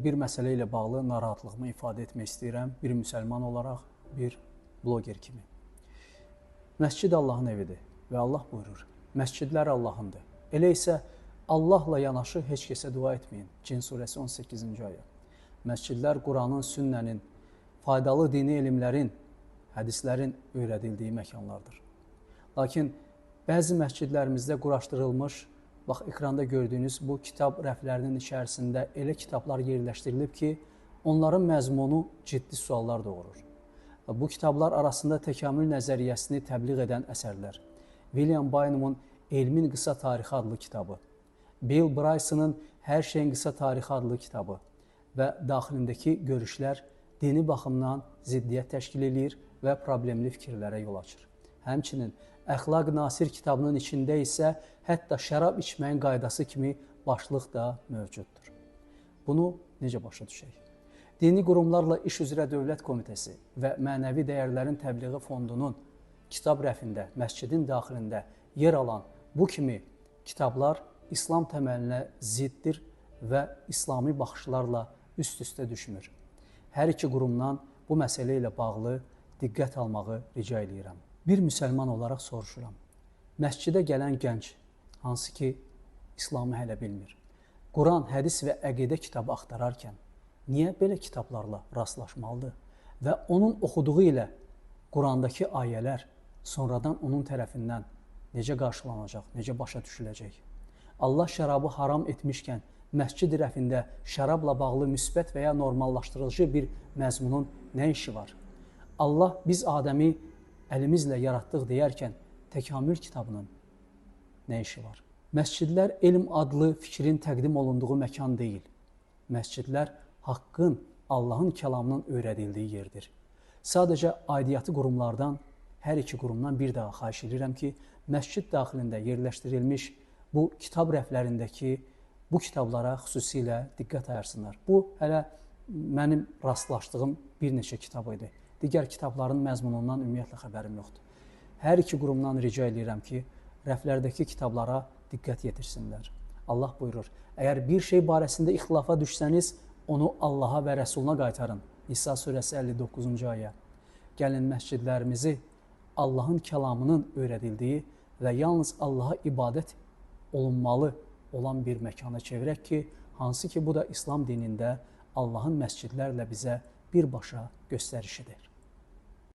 bir məsələ ilə bağlı narahatlığımı ifadə etmək istəyirəm. Bir müsəlman olaraq, bir bloger kimi. Məscid Allahın evidir və Allah buyurur, məscidlər Allahındır. Elə isə Allahla yanaşı heç kəsə dua etməyin. Cin surəsi 18-ci ayə. Məscidlər Quranın, sünnənin, faydalı dini elmlərin, hədislərin öyrədildiyi məkanlardır. Lakin bəzi məscidlərimizdə quraşdırılmış, bax, ekranda gördüyünüz bu kitab rəflərinin içərisində elə kitablar yerləşdirilib ki, onların məzmunu ciddi suallar doğurur. Bu kitablar arasında təkamül nəzəriyyəsini təbliğ edən əsərlər, William Bynomun Elmin Qısa Tarixi adlı kitabı, Bill Bryson'ın Hər şeyin qısa tarixi adlı kitabı və daxilindəki görüşlər dini baxımdan ziddiyyət təşkil edir və problemli fikirlərə yol açır. Həmçinin Əxlaq Nasir kitabının içində isə hətta şərab içməyin qaydası kimi başlıq da mövcuddur. Bunu necə başa düşək? Dini qurumlarla İş üzrə Dövlət Komitəsi və Mənəvi Dəyərlərin Təbliği Fondunun kitab rəfində, məscidin daxilində yer alan bu kimi kitablar İslam təməlinə ziddir və İslami baxışlarla üst-üstə düşmür. Hər iki qurumdan bu məsələ ilə bağlı diqqət almağı rica edirəm. Bir müsəlman olaraq soruşuram. Məscidə gələn gənc, hansı ki İslamı hələ bilmir, Quran, hədis və əqidə kitabı axtararkən niyə belə kitablarla rastlaşmalıdır və onun oxuduğu ilə Qurandakı ayələr sonradan onun tərəfindən necə qarşılanacaq, necə başa düşüləcək? Allah şərabı haram etmişkən məscid rəfində şərabla bağlı müsbət və ya normallaşdırıcı bir məzmunun nə işi var? Allah biz Adəmi əlimizlə yaratdıq deyərkən təkamül kitabının nə işi var? Məscidlər elm adlı fikrin təqdim olunduğu məkan deyil. Məscidlər haqqın, Allahın kəlamının öyrədildiyi yerdir. Sadəcə aidiyyatı qurumlardan, hər iki qurumdan bir daha xahiş edirəm ki, məscid daxilində yerləşdirilmiş bu kitab rəflərindəki bu kitablara xüsusilə diqqət ayırsınlar. Bu, hələ mənim rastlaşdığım bir neçə kitab idi. Digər kitabların məzmunundan ümumiyyətlə xəbərim yoxdur. Hər iki qurumdan rica edirəm ki, rəflərdəki kitablara diqqət yetirsinlər. Allah buyurur, əgər bir şey barəsində ixtilafa düşsəniz, onu Allaha və Rəsuluna qaytarın. İsa surəsi 59-cu ayə. Gəlin məscidlərimizi Allahın kəlamının öyrədildiyi və yalnız Allaha ibadət olunmalı olan bir məkana çevirək ki, hansı ki bu da İslam dinində Allahın məscidlərlə bizə birbaşa göstərişidir.